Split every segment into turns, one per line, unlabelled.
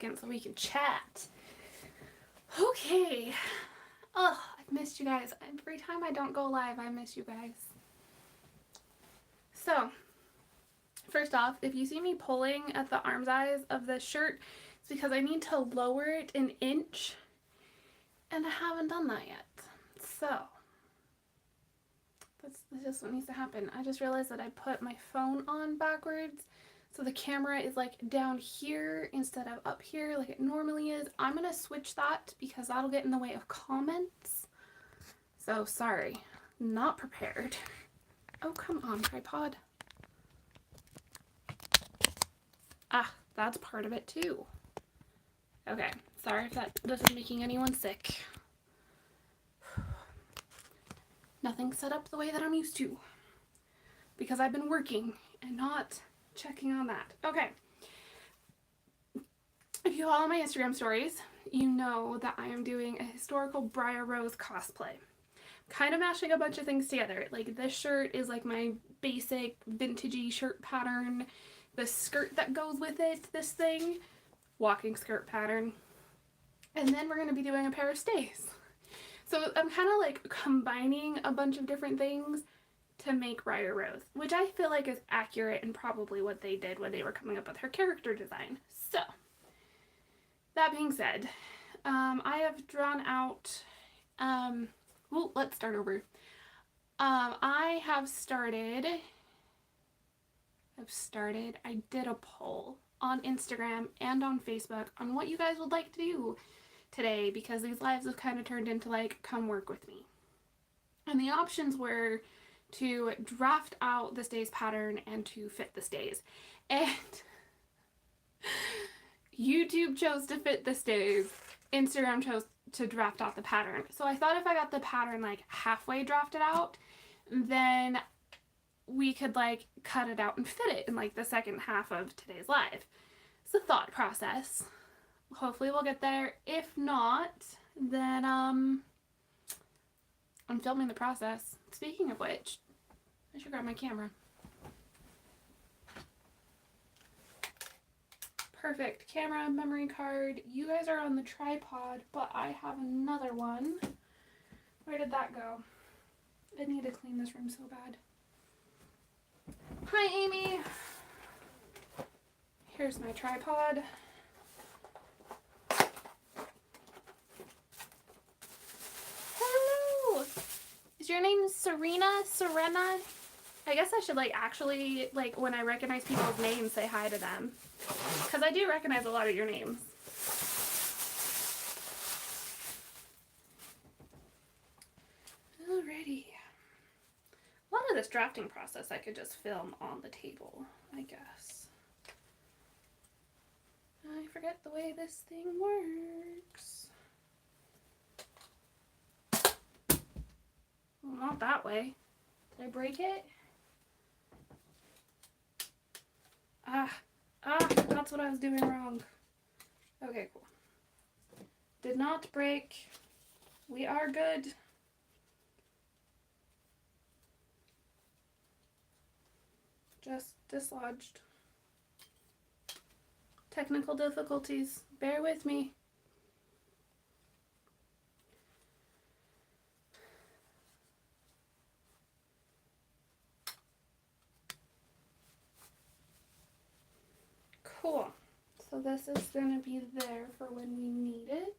so we can chat. Okay. Oh, I've missed you guys. Every time I don't go live, I miss you guys. So, first off, if you see me pulling at the arm size of this shirt, it's because I need to lower it an inch, and I haven't done that yet. So, that's just what needs to happen. I just realized that I put my phone on backwards, so the camera is like down here instead of up here like it normally is. I'm gonna switch that because that'll get in the way of comments. So sorry, not prepared. Oh, come on, tripod. Ah, that's part of it too. Okay, sorry if this is making anyone sick. Nothing set up the way that I'm used to because I've been working and not checking on that. Okay. If you follow my Instagram stories, you know that I am doing a historical Briar Rose cosplay. Kind of mashing a bunch of things together. Like this shirt is like my basic vintagey shirt pattern. The skirt that goes with it, this thing, walking skirt pattern. And then we're going to be doing a pair of stays. So I'm kind of like combining a bunch of different things to make Briar Rose, which I feel like is accurate and probably what they did when they were coming up with her character design. So, that being said, I have drawn out, well, let's start over. I did a poll on Instagram and on Facebook on what you guys would like to do today because these lives have kind of turned into like, come work with me. And the options were to draft out the stays pattern and to fit the stays. And YouTube chose to fit the stays, Instagram chose to draft out the pattern. So I thought if I got the pattern like halfway drafted out, then we could like cut it out and fit it in like the second half of today's live. It's a thought process. Hopefully we'll get there. If not, then I'm filming the process. Speaking of which, I should grab my camera. Perfect. Camera, memory card. You guys are on the tripod, but I have another one. Where did that go? I need to clean this room so bad. Hi, Amy. Here's my tripod. Hello! Is your name Serena? I guess I should like actually, like when I recognize people's names, say hi to them. Because I do recognize a lot of your names. Alrighty. A lot of this drafting process I could just film on the table, I guess. I forget the way this thing works. Well, not that way. Did I break it? That's what I was doing wrong. Okay, cool. Did not break. We are good. Just dislodged. Technical difficulties. Bear with me. Cool. So this is going to be there for when we need it,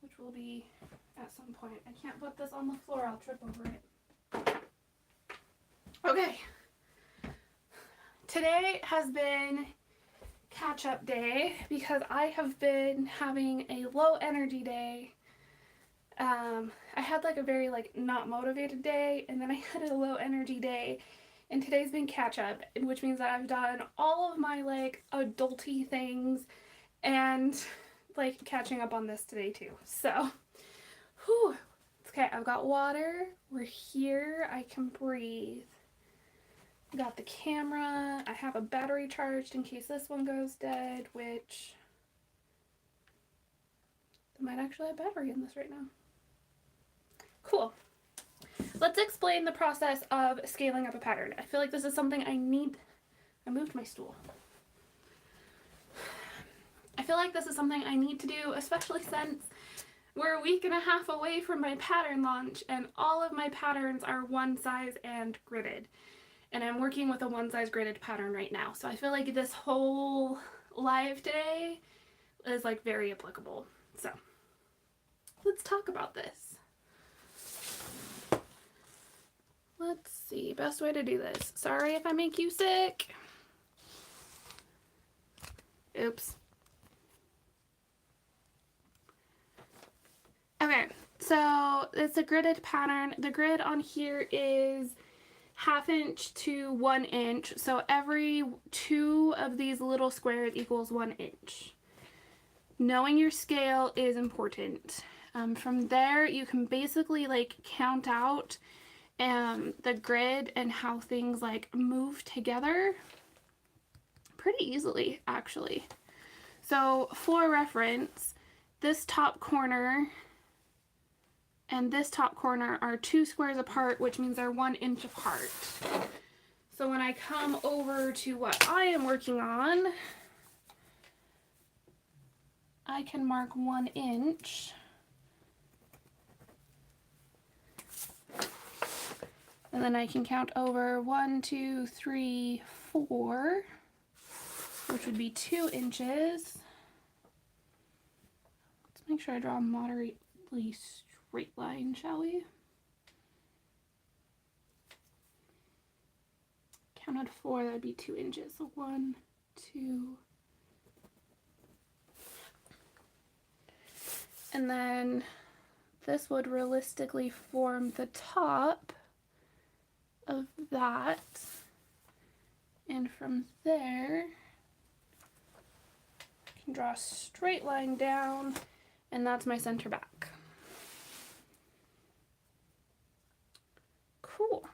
which will be at some point. I can't put this on the floor. I'll trip over it. Okay. Today has been catch-up day because I have been having a low energy day. I had like a very like not motivated day, and then I had a low energy day. And today's been catch-up, which means that I've done all of my, like, adulty things and, like, catching up on this today, too. So, whew. Okay, I've got water. We're here. I can breathe. Got the camera. I have a battery charged in case this one goes dead, which there might actually have battery in this right now. Cool. Let's explain the process of scaling up a pattern. I feel like this is something I need. I moved my stool. I feel like this is something I need to do, especially since we're a week and a half away from my pattern launch and all of my patterns are one size and gridded. And I'm working with a one size gridded pattern right now. So I feel like this whole live today is like very applicable. So let's talk about this. Let's see, best way to do this. Sorry if I make you sick. Oops. Okay, so it's a gridded pattern. The grid on here is 1/2 inch to 1 inch. So every 2 of these little squares equals 1 inch. Knowing your scale is important. From there, you can basically like count out the grid and how things like move together pretty easily, actually. So for reference, this top corner and this top corner are 2 squares apart, which means they're 1 inch apart. So when I come over to what I am working on, I can mark 1 inch. And then I can count over 1, 2, 3, 4, which would be 2 inches. Let's make sure I draw a moderately straight line, shall we? Counted 4, that would be 2 inches. So 1, 2. And then this would realistically form the top of that. And from there, I can draw a straight line down, and that's my center back. Cool.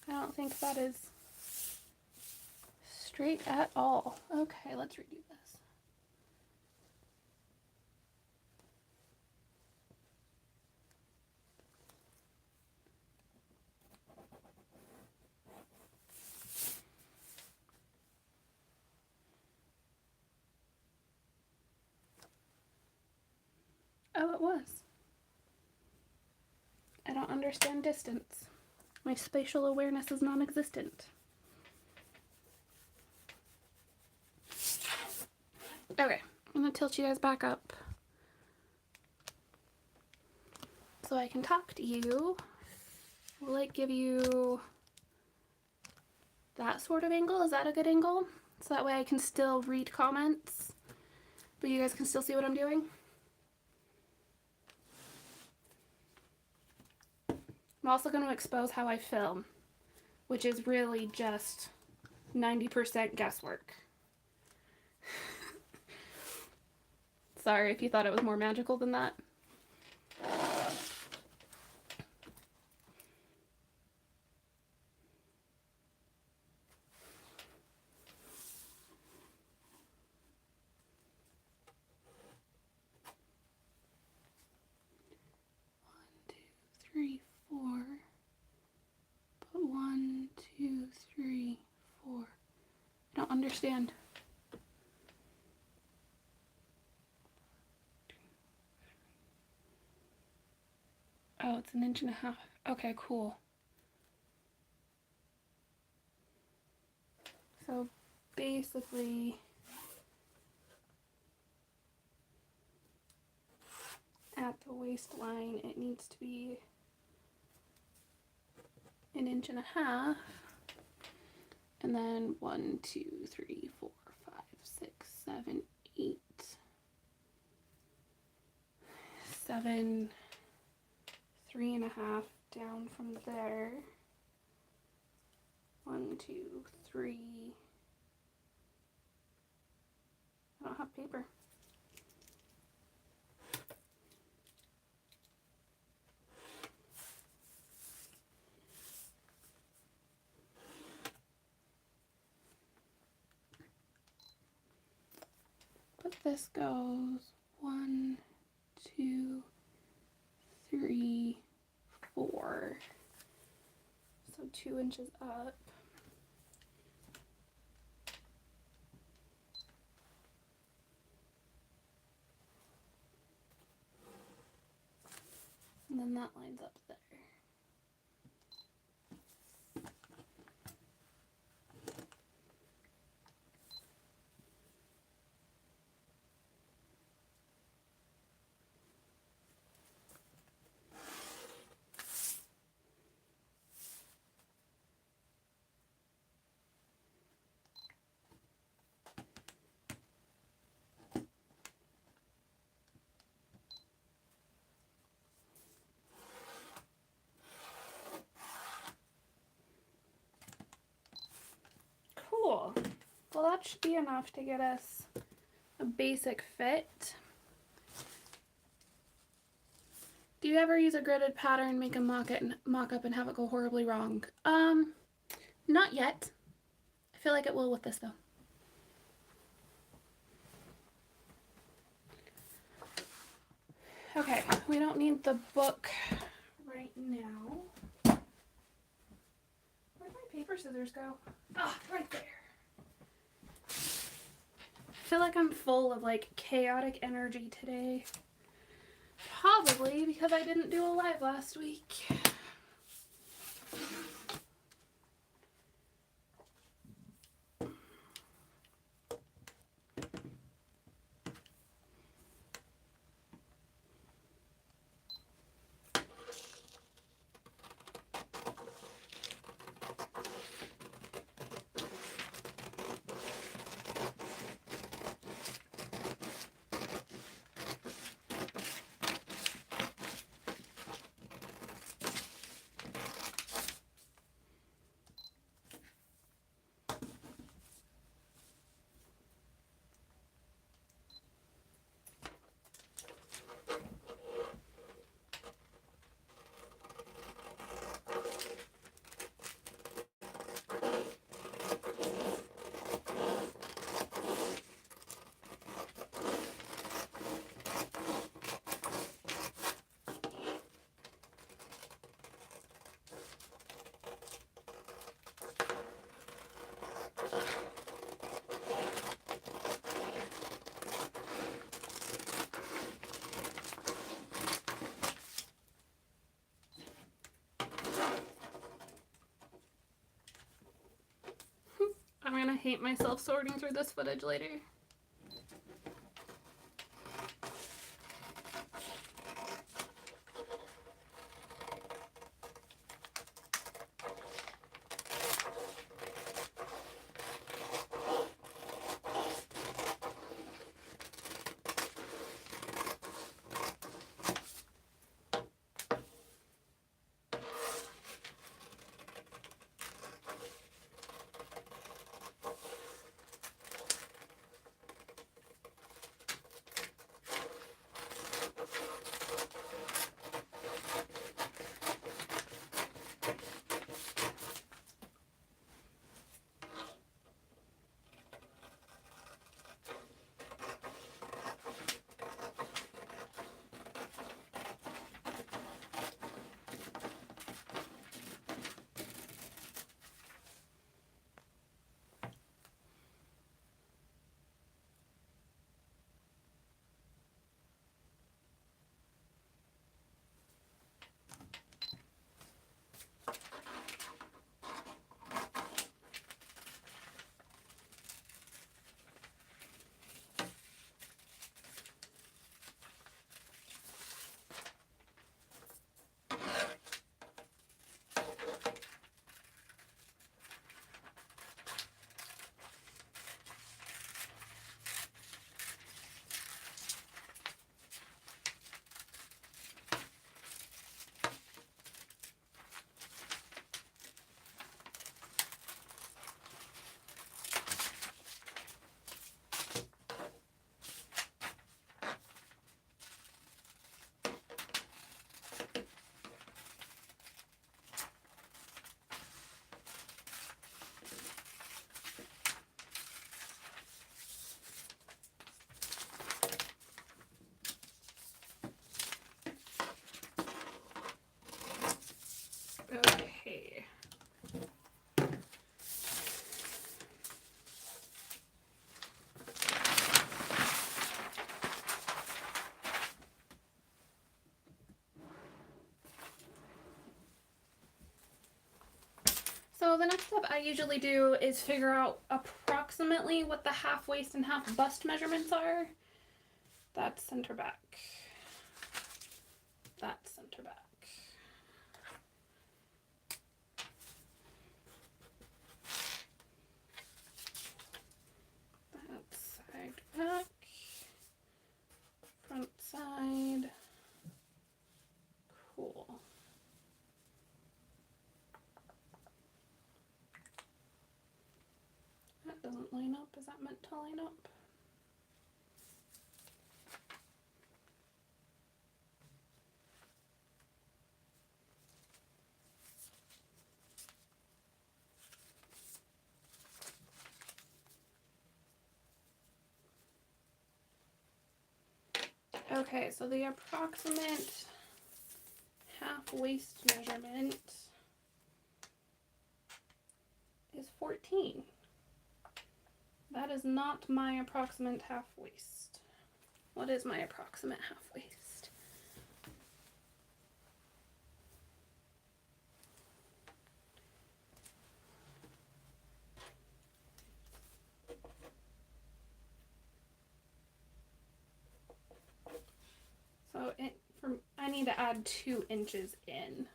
I don't think that is straight at all. Okay, let's redo this. Oh, it was. I don't understand distance. My spatial awareness is non-existent. Okay, I'm gonna tilt you guys back up so I can talk to you. Will it give you that sort of angle? Is that a good angle? So that way I can still read comments, but you guys can still see what I'm doing. I'm also going to expose how I film, which is really just 90% guesswork. Sorry if you thought it was more magical than that. But 1, 2, 3, 4. I don't understand. Oh, it's 1.5 inches. Okay, cool. So basically, at the waistline, it needs to be 1.5 inches. And then 1, 2, 3, 4, 5, 6, 7, 8, 7, 3.5 down from there. 1, 2, 3. I don't have paper. But this goes 1, 2, 3, 4. So 2 inches up. then that lines up there. Cool. Well, that should be enough to get us a basic fit. Do you ever use a gridded pattern, make a mock-up and have it go horribly wrong? Not yet. I feel like it will with this though. Okay, we don't need the book right now. Where'd my paper scissors go? Ah, right there. I feel like I'm full of like chaotic energy today. Probably because I didn't do a live last week. I'm gonna hate myself sorting through this footage later. step I usually do is figure out approximately what the half waist and half bust measurements are. That's center back. That's center back. That's side back. Front side. Cool. That doesn't line up. Is that meant to line up? Okay, so the approximate half waist measurement is 14. That is not my approximate half waist. What is my approximate half waist? So I need to add 2 inches in.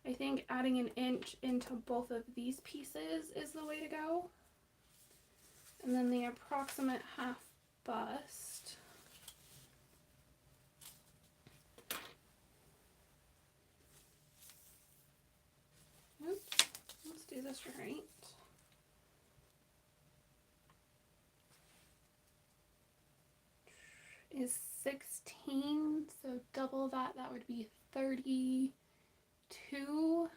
I think adding an inch into both of these pieces is the way to go. And then the approximate half bust. Oops, let's do this right. Is 16, so double that, that would be 32.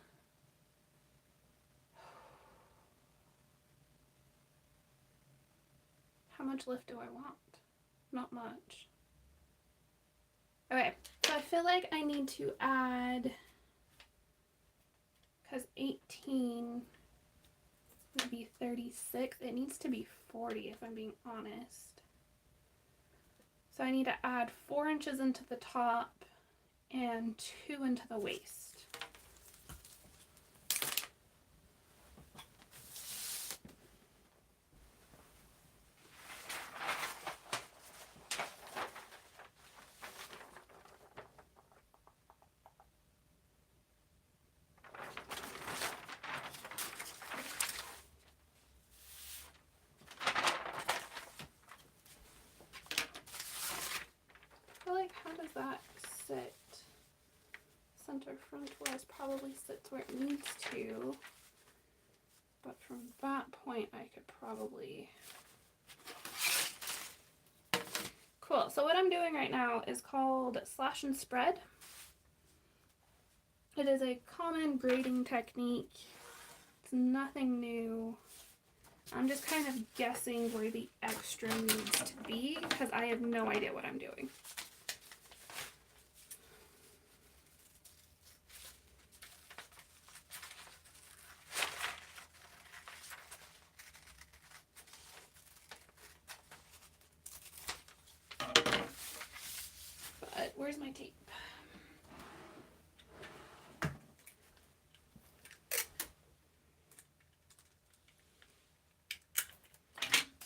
How much lift do I want? Not much. Okay, so I feel like I need to add, because 18 would be 36, it needs to be 40 if I'm being honest. So I need to add 4 inches into the top and 2 into the waist. How does that sit? Center frontwards probably sits where it needs to, but from that point I could probably... Cool, so what I'm doing right now is called slash and spread. It is a common grading technique. It's nothing new. I'm just kind of guessing where the extra needs to be because I have no idea what I'm doing. But where's my tape?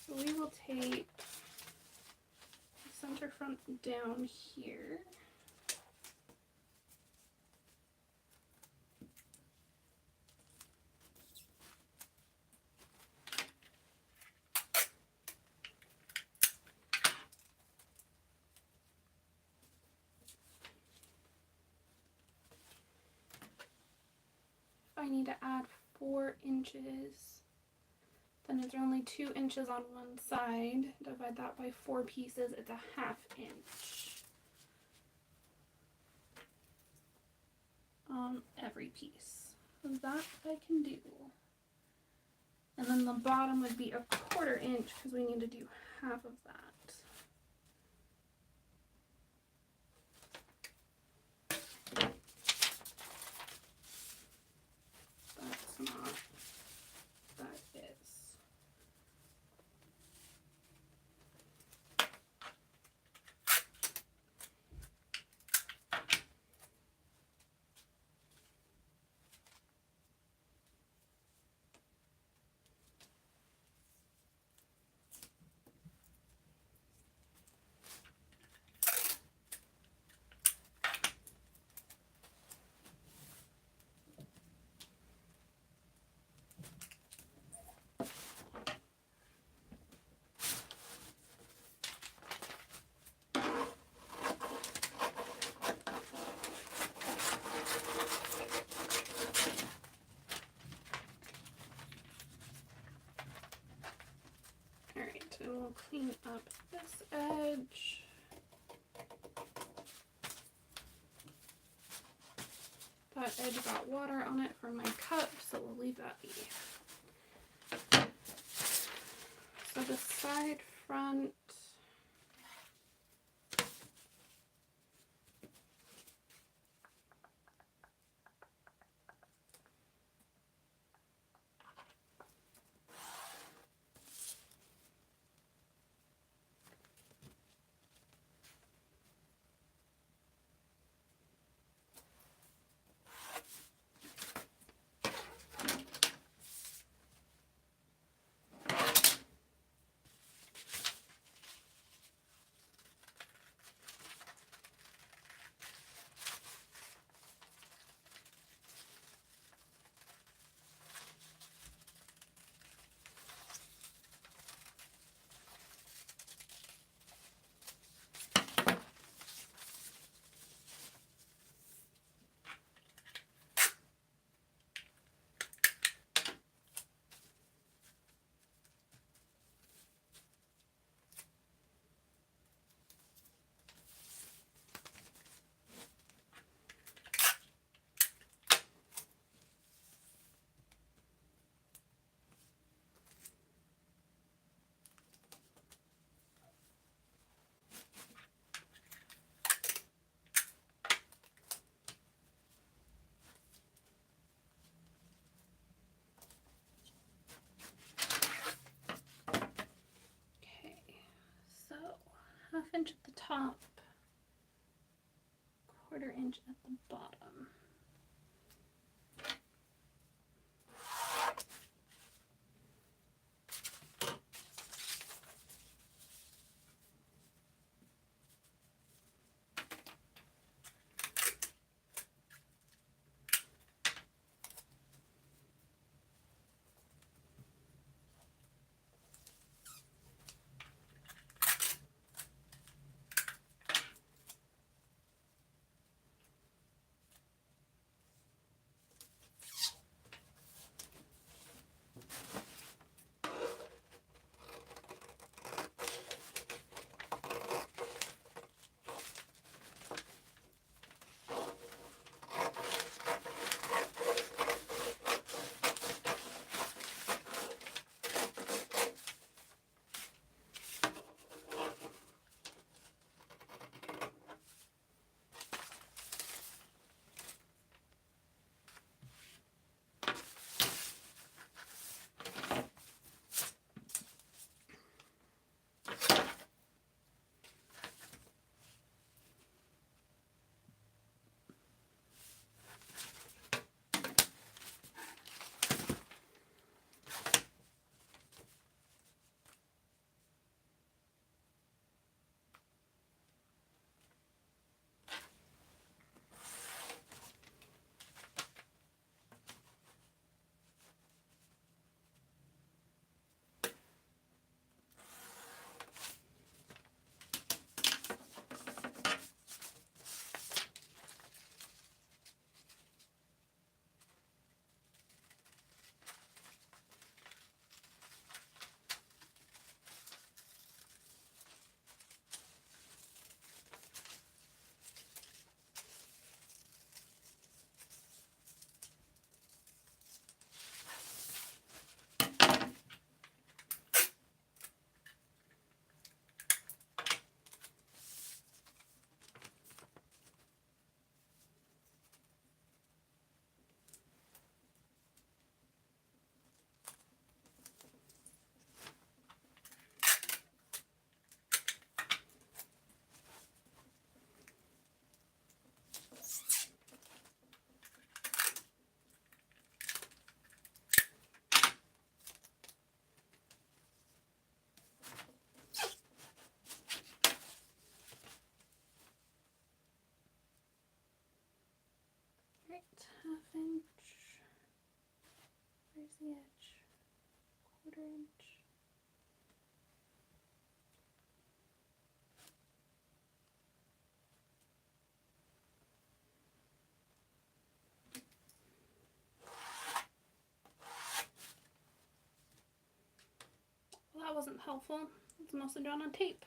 So we will tape the center front down here. I need to add 4 inches. Then if there are only 2 inches on one side, divide that by 4 pieces, it's a ½ inch on every piece. So that I can do. And then the bottom would be a 1/4 inch because we need to do half of that. That's not, that is. And we'll clean up this edge. That edge got water on it from my cup, so we'll leave that be. So the side front, so 1/2 inch at the top, 1/4 inch at the bottom. Right, 1/2 inch. Where's the edge? 1/4 inch. Well, that wasn't helpful. It's mostly drawn on tape.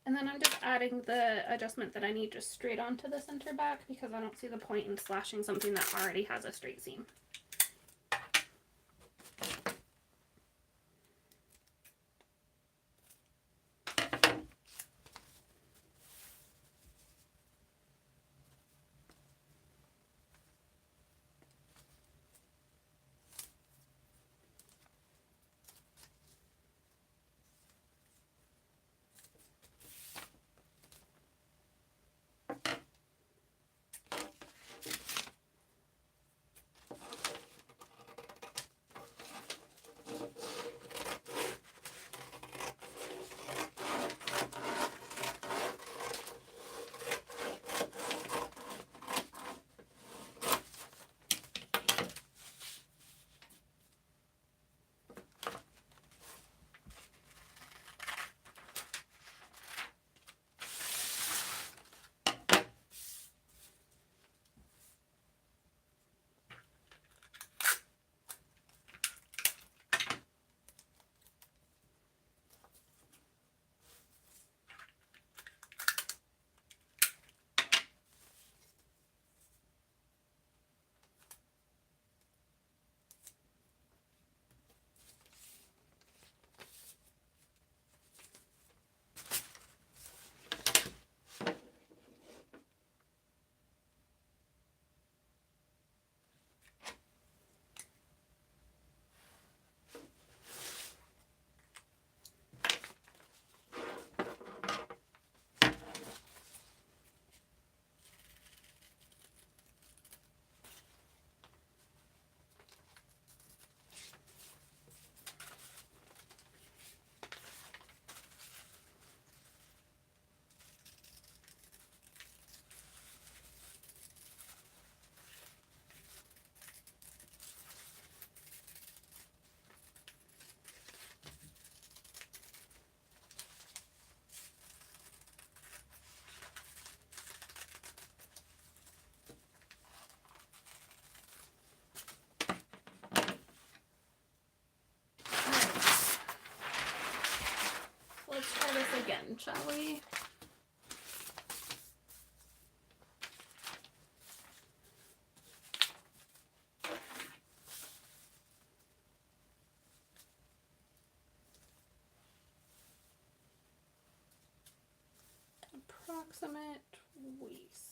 And then I'm just adding the adjustment that I need just straight onto the center back because I don't see the point in slashing something that already has a straight seam. shall we? Approximate waist.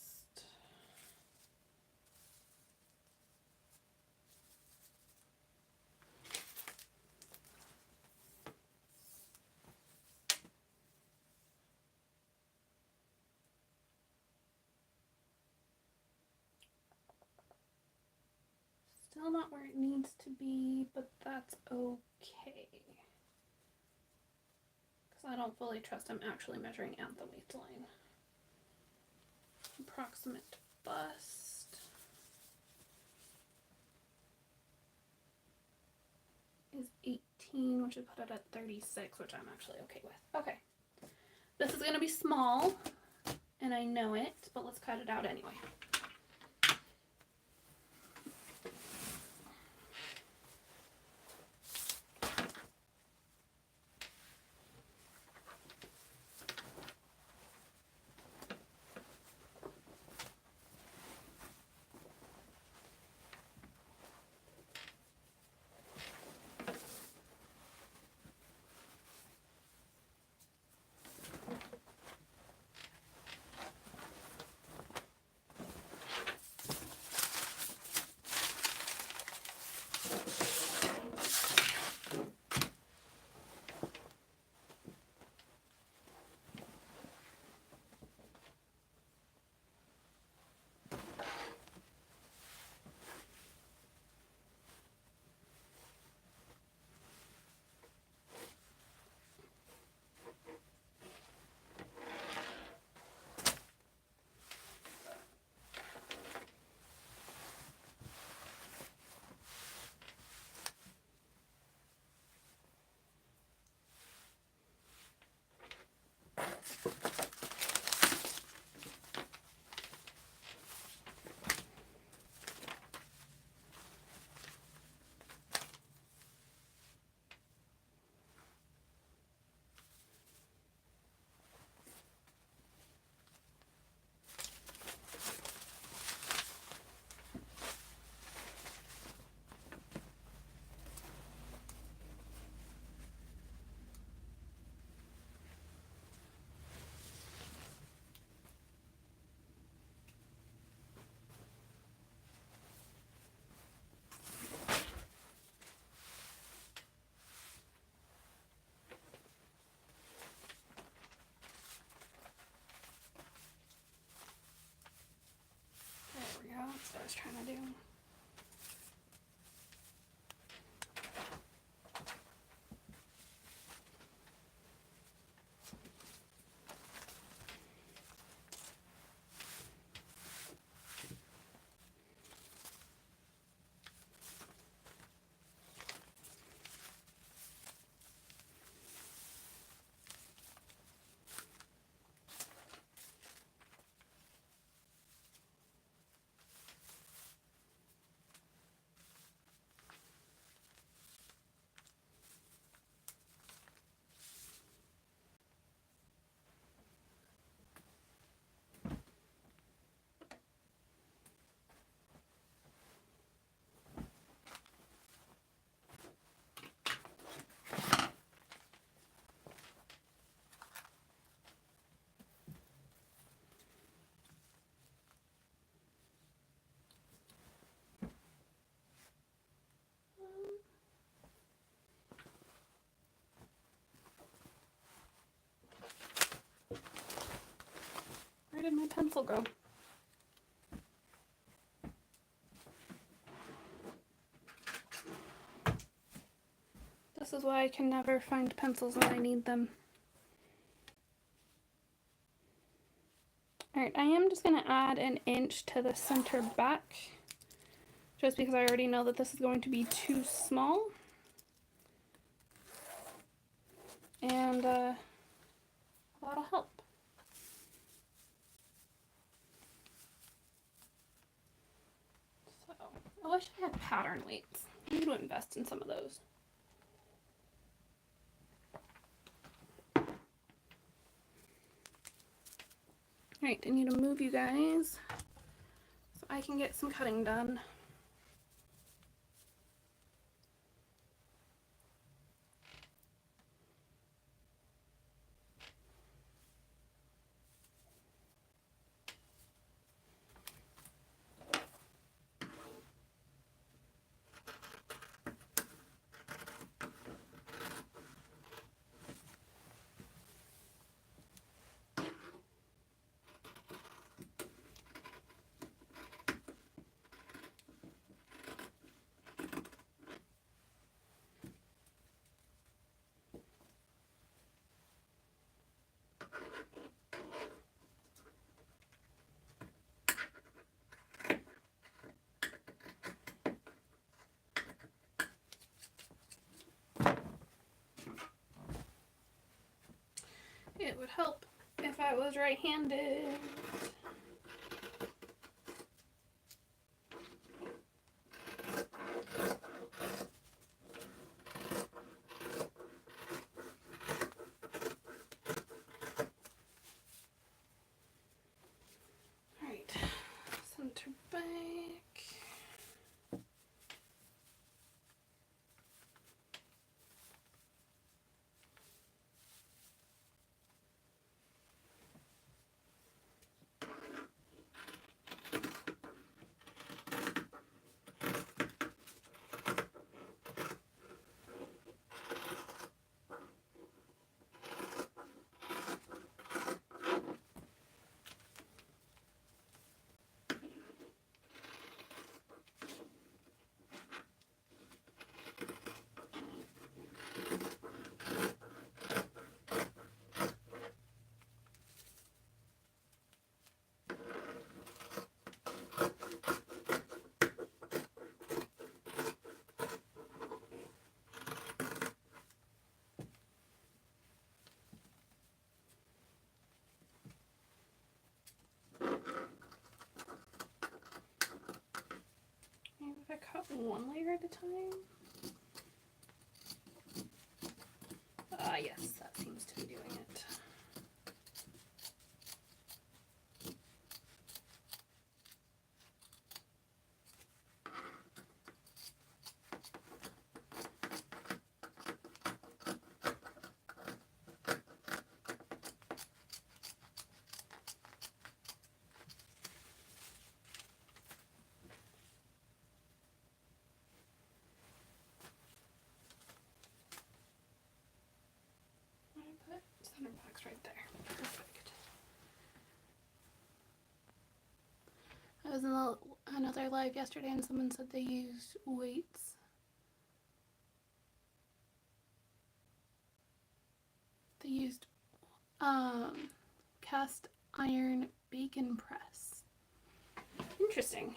Still not where it needs to be, but that's okay. Because I don't fully trust I'm actually measuring at the waistline. Approximate bust is 18, which would put it at 36, which I'm actually okay with. Okay. This is going to be small, and I know it, but let's cut it out anyway. That's what I was trying to do. Where did my pencil go? This is why I can never find pencils when I need them. Alright, I am just going to add an inch to the center back, just because I already know that this is going to be too small. And that'll help. So, I wish I had pattern weights. I need to invest in some of those. Alright, I need to move you guys so I can get some cutting done. It would help if I was right-handed. Alright, center back. Maybe if I cut one layer at a time. Yes, that seems to be doing it. Put center box right there. Perfect. I was in another live yesterday and someone said they used weights. They used cast iron bacon press. Interesting.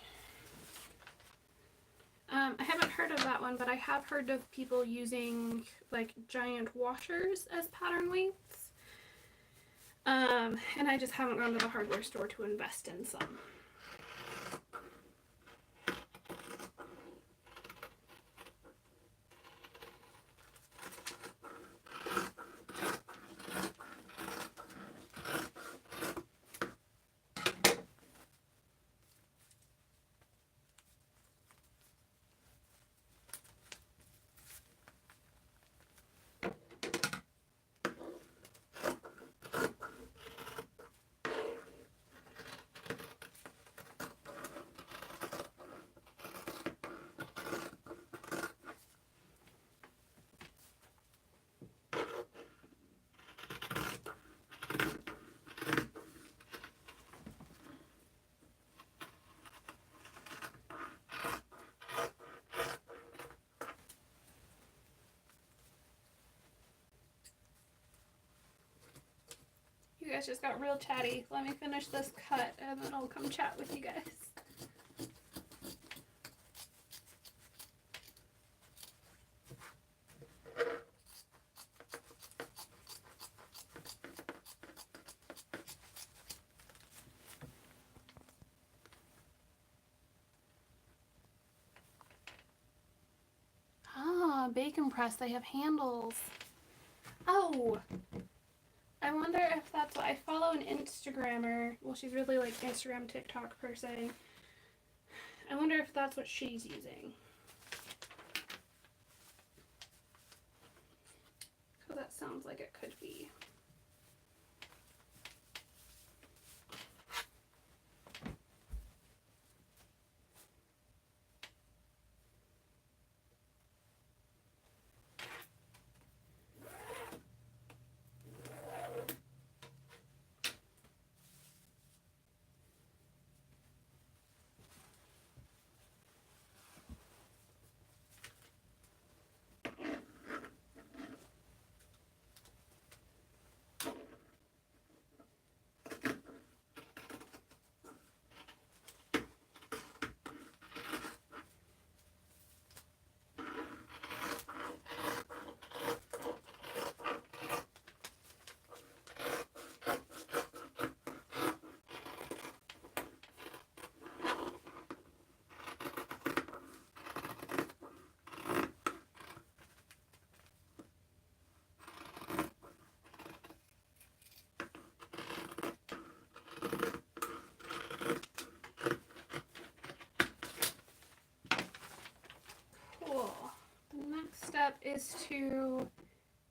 I haven't heard of that one, but I have heard of people using like giant washers as pattern weights. And I just haven't gone to the hardware store to invest in some. You guys just got real chatty. Let me finish this cut and then I'll come chat with you guys. Ah, bacon press. They have handles. Oh, I wonder if that's what I follow an Instagrammer. Well, she's really like Instagram, TikTok per se. I wonder if that's what she's using. Because that sounds like it could be. Step is to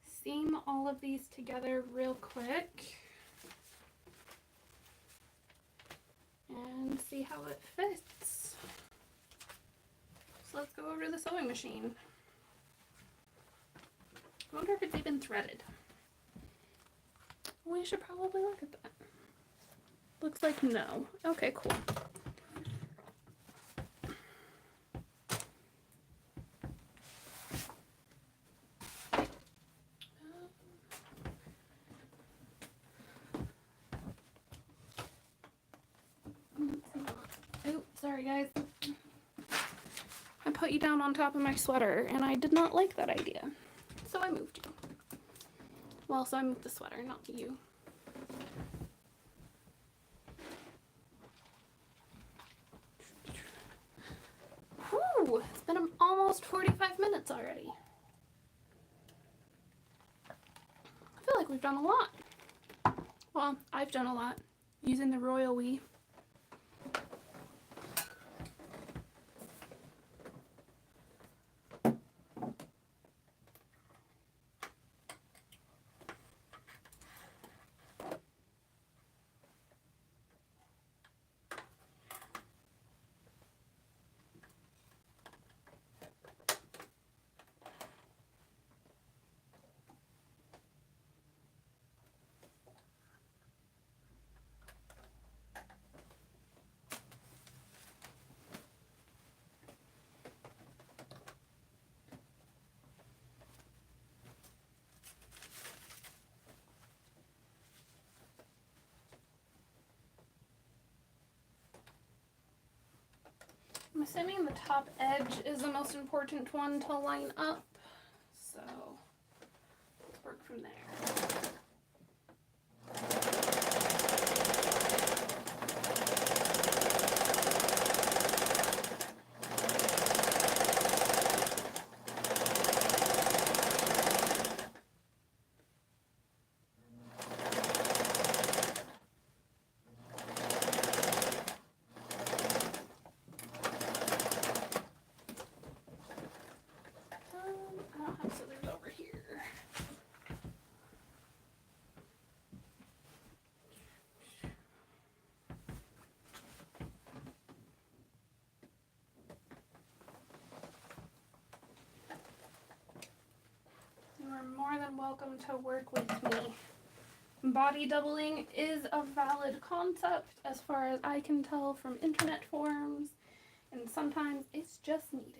seam all of these together real quick and see how it fits. So let's go over to the sewing machine. I wonder if it's even threaded. We should probably look at that. Looks like no. Okay, cool. Sorry guys, I put you down on top of my sweater and I did not like that idea, so I moved you. Well, so I moved the sweater, not you. Whew, it's been almost 45 minutes already. I feel like we've done a lot. Well, I've done a lot using the royal we. I'm assuming the top edge is the most important one to line up, so let's work from there. More than welcome to work with me. Body doubling is a valid concept as far as I can tell from internet forums, and sometimes it's just needed.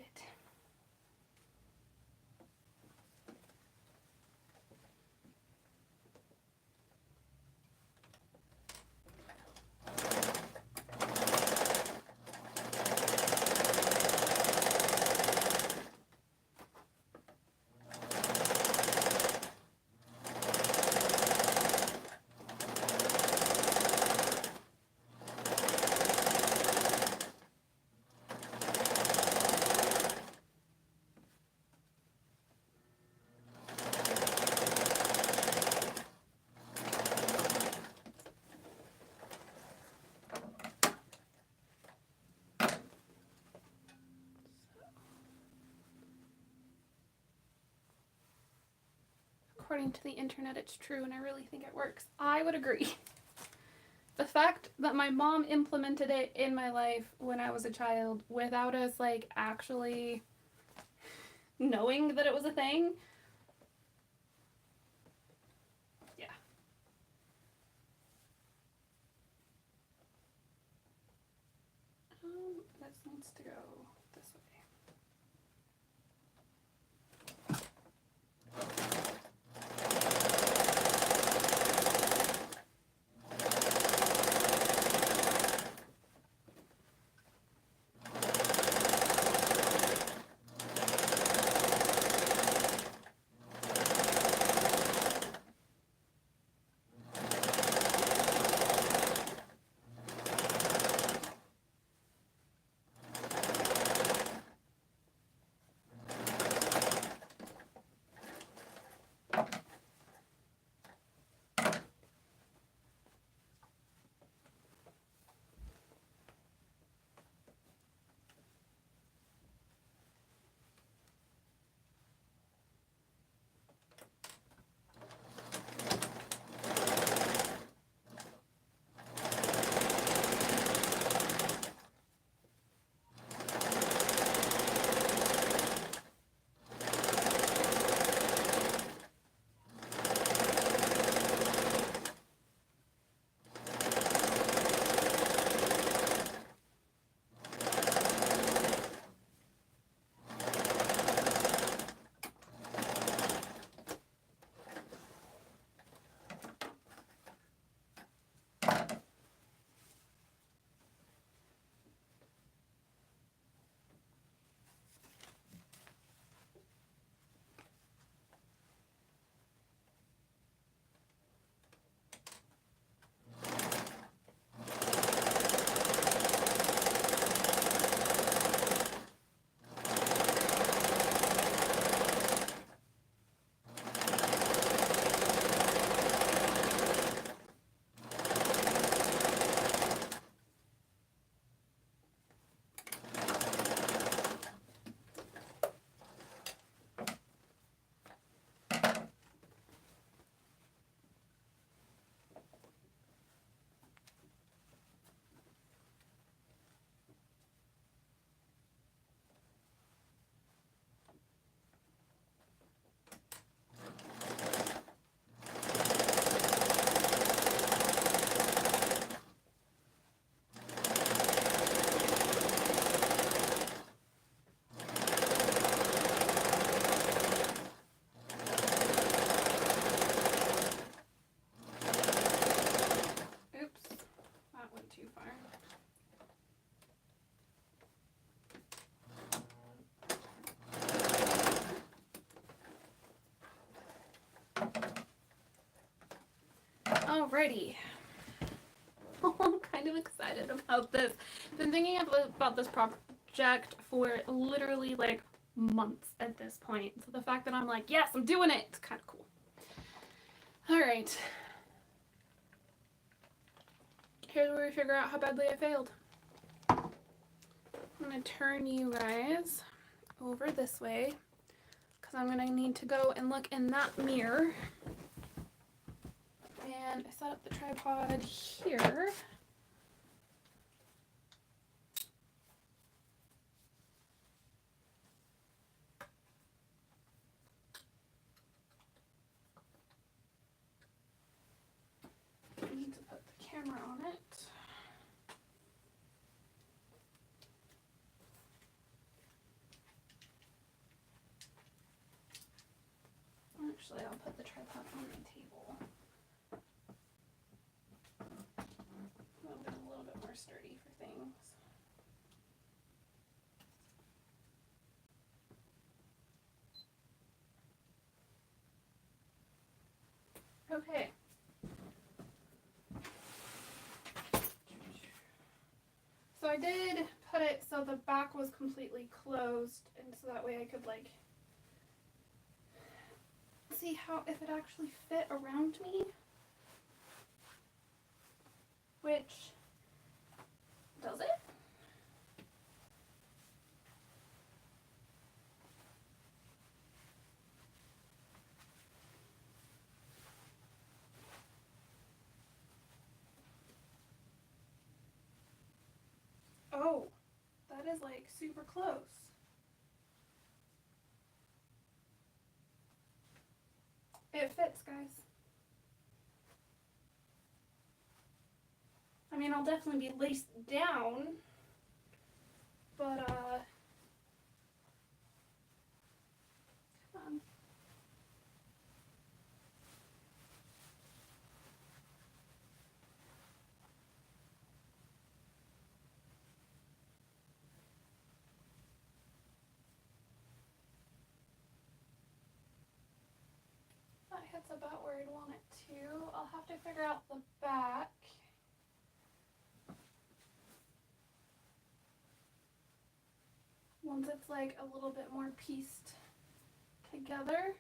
according to the internet it's true and I really think it works. I would agree. The fact that my mom implemented it in my life when I was a child without us like actually knowing that it was a thing. Yeah. This needs to go this way. Alrighty. I'm kind of excited about this. I've been thinking about this project for literally like months at this point. So the fact that I'm like, yes, I'm doing it, it's kind of cool. Alright. Here's where we figure out how badly I failed. I'm going to turn you guys over this way because I'm going to need to go and look in that mirror. And I set up the tripod here. I need to put the camera on it. Actually, I'll put the tripod on my table. It'll be a little bit more sturdy for things. Okay. So I did put it so the back was completely closed, and so that way I could like see how if it actually fit around me, which does it? is like super close. It fits, guys. I mean, I'll definitely be laced down, but come on. That hits about where I'd want it to. I'll have to figure out the back. Once it's like a little bit more pieced together.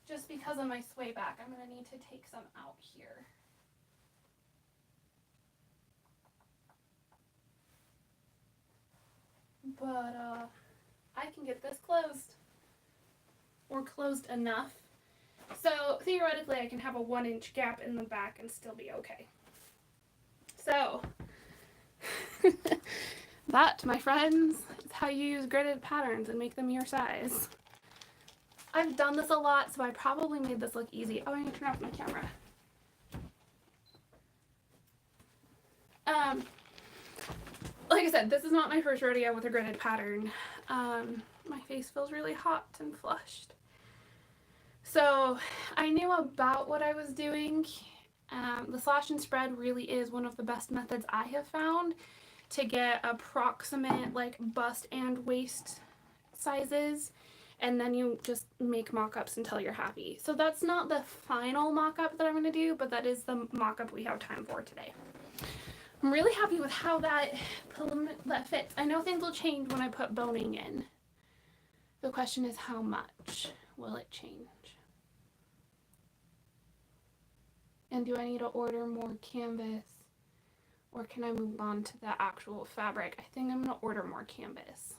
Just because of my sway back, I'm going to need to take some out here. But I can get this closed, or closed enough. So theoretically I can have a 1-inch gap in the back and still be okay. So that, my friends, is how you use gridded patterns and make them your size. I've done this a lot, so I probably made this look easy. Oh, I need to turn off my camera. Like I said, this is not my first rodeo with a gridded pattern. My face feels really hot and flushed. So I knew about what I was doing. The slash and spread really is one of the best methods I have found to get approximate like bust and waist sizes, and then you just make mock-ups until you're happy. So that's not the final mock-up that I'm going to do, but that is the mock-up we have time for today. I'm really happy with how that fits. I know things will change when I put boning in. The question is, how much will it change? And do I need to order more canvas, or can I move on to the actual fabric? I think I'm going to order more canvas.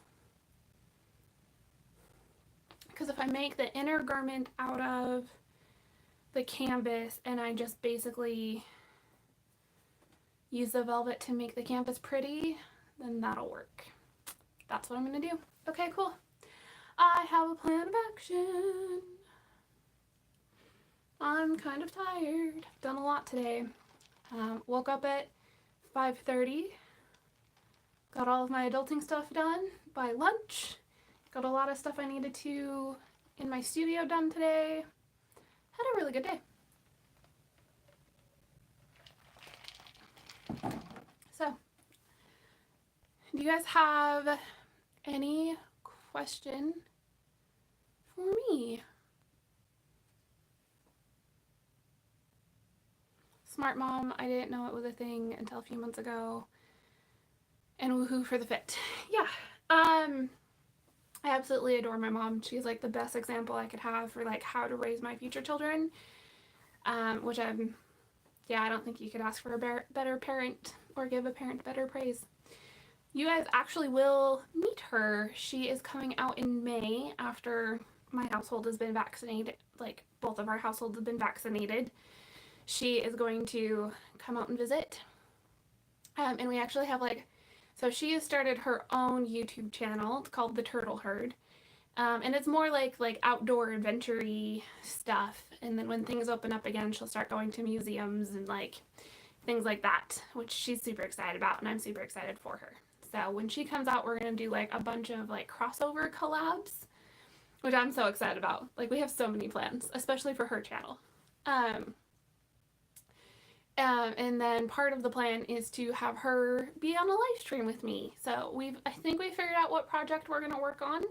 Because if I make the inner garment out of the canvas and I just basically use the velvet to make the canvas pretty, then that'll work. That's what I'm going to do. Okay, cool. I have a plan of action. I'm kind of tired. Done a lot today. Woke up at 5:30. Got all of my adulting stuff done by lunch. Got a lot of stuff I needed to in my studio done today. Had a really good day. So, do you guys have any question for me? Smart mom, I didn't know it was a thing until a few months ago. And woohoo for the fit. Yeah. I absolutely adore my mom. She's like the best example I could have for like how to raise my future children. Which I don't think you could ask for a better parent or give a parent better praise. You guys actually will meet her. She is coming out in May after my household has been vaccinated. Like both of our households have been vaccinated. She is going to come out and visit. And we actually have so she has started her own YouTube channel. It's called The Turtle Herd. And it's more like outdoor adventure-y stuff. And then when things open up again, she'll start going to museums and things like that, which she's super excited about, and I'm super excited for her. So when she comes out, we're going to do a bunch of crossover collabs, which I'm so excited about. We have so many plans, especially for her channel. And then part of the plan is to have her be on a live stream with me. So I think we figured out what project we're going to work on.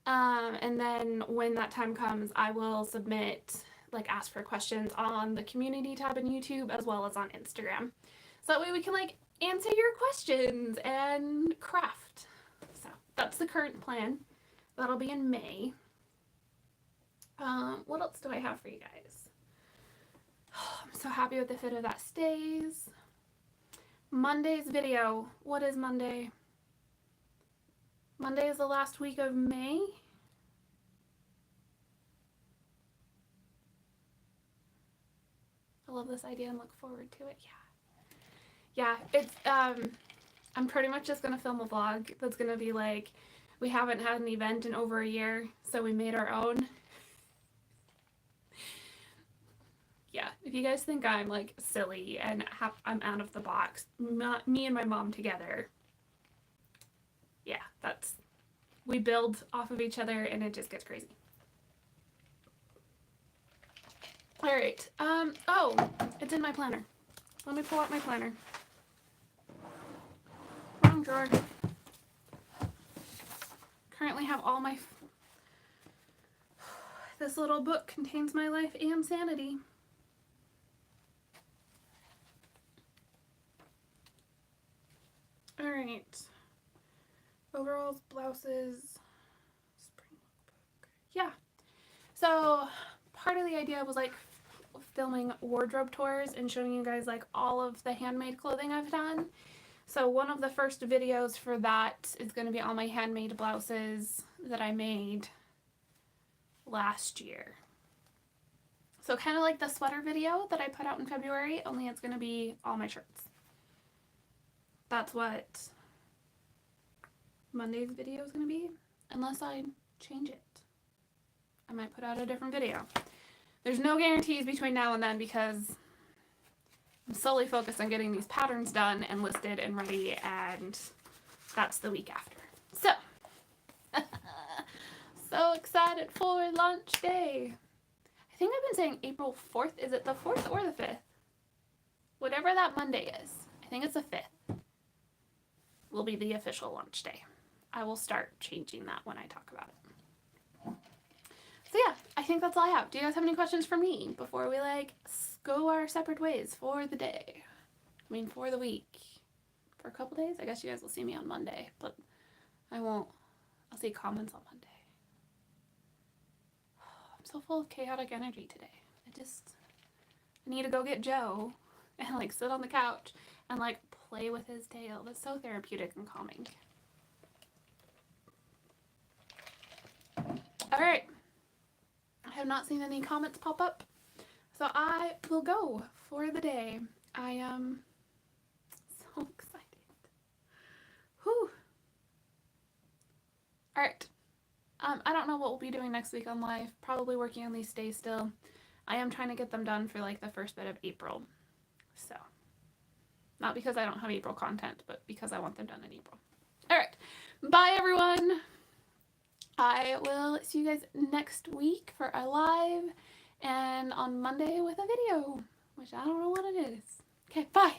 And then when that time comes, I will submit, ask for questions on the community tab in YouTube as well as on Instagram. So that way we can answer your questions and craft. So that's the current plan. That'll be in May. What else do I have for you guys? I'm so happy with the fit of that stays. Monday's video. What is Monday? Monday is the last week of May. I love this idea and look forward to it. Yeah, it's, I'm pretty much just gonna film a vlog that's gonna be like, we haven't had an event in over a year, so we made our own. Yeah, if you guys think I'm like silly and I'm out of the box, me and my mom together, yeah, we build off of each other and it just gets crazy. Alright, oh, it's in my planner. Let me pull out my planner. Wrong drawer. Currently have all my, this little book contains my life and sanity. Alright, overalls, blouses, spring book. Yeah, so part of the idea was like filming wardrobe tours and showing you guys like all of the handmade clothing I've done. So one of the first videos for that is going to be all my handmade blouses that I made last year. So kind of like the sweater video that I put out in February, only it's going to be all my shirts. That's what Monday's video is going to be, unless I change it. I might put out a different video. There's no guarantees between now and then because I'm solely focused on getting these patterns done and listed and ready, and that's the week after. So, so excited for launch day. I think I've been saying April 4th. Is it the 4th or the 5th? Whatever that Monday is. I think it's the 5th. Will be the official launch day. I will start changing that when I talk about it. So yeah, I think that's all I have. Do you guys have any questions for me before we like go our separate ways for the day? I mean, for the week. For a couple days? I guess you guys will see me on Monday, but I won't. I'll see comments on Monday. I'm so full of chaotic energy today. I need to go get Joe and like sit on the couch and like play with his tail. That's so therapeutic and calming. Alright. I have not seen any comments pop up, so I will go for the day. I am so excited. Whew. Alright. I don't know what we'll be doing next week on live. Probably working on these days still. I am trying to get them done for like the first bit of April. So, not because I don't have April content, but because I want them done in April. Alright. Bye everyone! I will see you guys next week for a live and on Monday with a video, which I don't know what it is. Okay, bye!